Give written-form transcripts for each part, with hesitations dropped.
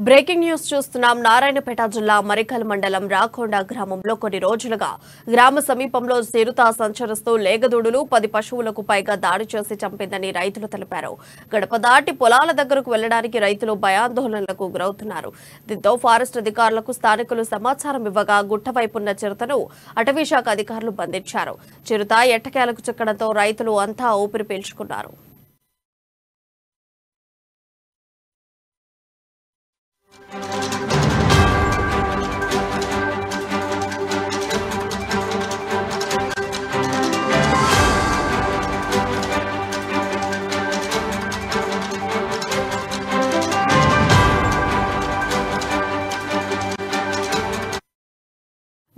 Breaking news చూస్తున్నాం. నారాయణపేట జిల్లా మరికల్ మండలం రాకొండ గ్రామంలో కొన్ని రోజులుగా గ్రామ సమీపంలో చిరుత సంచరిస్తూ లేగదూడులు 10 పశువులకు పైగా దాడి చేసి చంపిందని రైతులు తెలిపారు. గడప దాటి పొలాల దగ్గరకు వెళ్లడానికి రైతులు భయాందోళనలకు గురవుతున్నారు. దీంతో ఫారెస్ట్ అధికారులకు స్థానికులు సమాచారం ఇవ్వగా గుట్టవైపున్న చిరుతను అటవీశాఖ అధికారులు బంధించారు. చిరుత ఎట్టకేలకు చిక్కడంతో రైతులు అంతా ఊపిరి పీల్చుకున్నారు.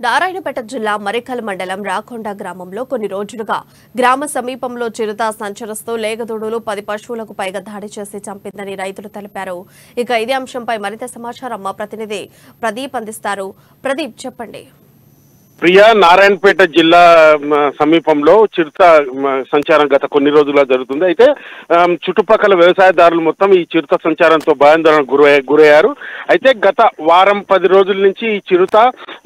నారాయణపేట జిల్లా మరికల్ మండలం రాకొండ గ్రామంలో కొన్ని రోజులుగా గ్రామ సమీపంలో చిరుత సంచరిస్తూ లేగదూడులు 10 పశువులకు పైగా దాడి చేసి చంపిందని రైతులు తెలిపారు. ఇక ఇదే అంశంపై మరింత సమాచారం మా ప్రతినిధి ప్రదీప్ అందిస్తారు. ప్రదీప్, చెప్పండి. ప్రియా, నారాయణపేట జిల్లా సమీపంలో చిరుత సంచారం గత కొన్ని రోజులుగా జరుగుతుంది. అయితే చుట్టుపక్కల వ్యవసాయదారులు మొత్తం ఈ చిరుత సంచారంతో భయాందోళనకు గురయ్యారు. అయితే గత వారం 10 రోజుల నుంచి ఈ చిరుత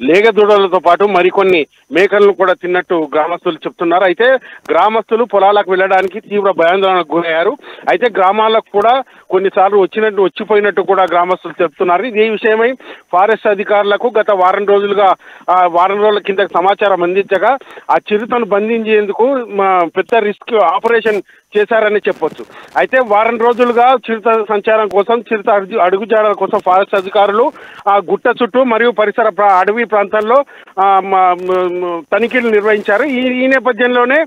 లేగదూడలతో పాటు మరికొన్ని మేకలను కూడా తిన్నట్టు గ్రామస్తులు చెప్తున్నారు. అయితే గ్రామస్తులు పొలాలకు వెళ్ళడానికి తీవ్ర భయాందోళనకు గురయ్యారు. అయితే గ్రామాలకు కూడా కొన్నిసార్లు వచ్చిపోయినట్టు కూడా గ్రామస్తులు చెప్తున్నారు. ఇదే విషయమై ఫారెస్ట్ అధికారులకు గత వారం రోజుల కింద సమాచారం అందించగా ఆ చిరుతను బంధించేందుకు పెద్ద రిస్క్ ఆపరేషన్ చేశారని చెప్పొచ్చు. అయితే వారం రోజులుగా చిరుత సంచారం కోసం, చిరుత అడుగుజాడల కోసం ఫారెస్ట్ అధికారులు ఆ గుట్ట చుట్టూ మరియు పరిసర అడవి ప్రాంతాల్లో తనిఖీలు నిర్వహించారు. ఈ నేపథ్యంలోనే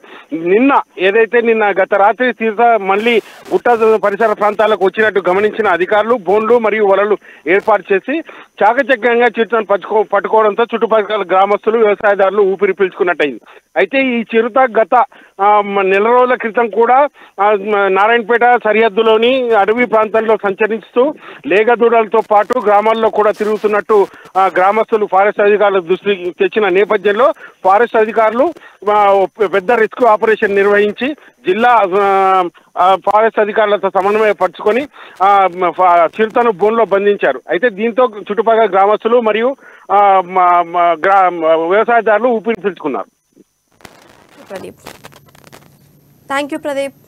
నిన్న గత రాత్రి చిరుత మళ్ళీ గుట్ట పరిసర ప్రాంతాలకు వచ్చినట్టు గమనించిన అధికారులు బోన్లు మరియు వలలు ఏర్పాటు చేసి చాకచక్యంగా చిరుతను పట్టుకోవడంతో చుట్టుపక్కల గ్రామస్తులు, వ్యవసాయదారులు ఊపిరి పీల్చుకున్నట్టయింది. అయితే ఈ చిరుత గత నెల రోజుల క్రితం కూడా నారాయణపేట సరిహద్దులోని అడవి ప్రాంతంలో సంచరిస్తూ లేగదూడలతో పాటు గ్రామాల్లో కూడా తిరుగుతున్నట్టు గ్రామస్తులు ఫారెస్ట్ అధికారుల దృష్టికి తెచ్చిన నేపథ్యంలో ఫారెస్ట్ అధికారులు పెద్ద రిస్క్ ఆపరేషన్ నిర్వహించి జిల్లా ఫారెస్ట్ అధికారులతో సమన్వయపరుచుకొని చిరుతను బోన్లో బంధించారు. అయితే దీంతో చుట్టుపక్కల గ్రామస్తులు మరియు వ్యవసాయదారులు ఊపిరి పీల్చుకున్నారు. Thank you Pradeep.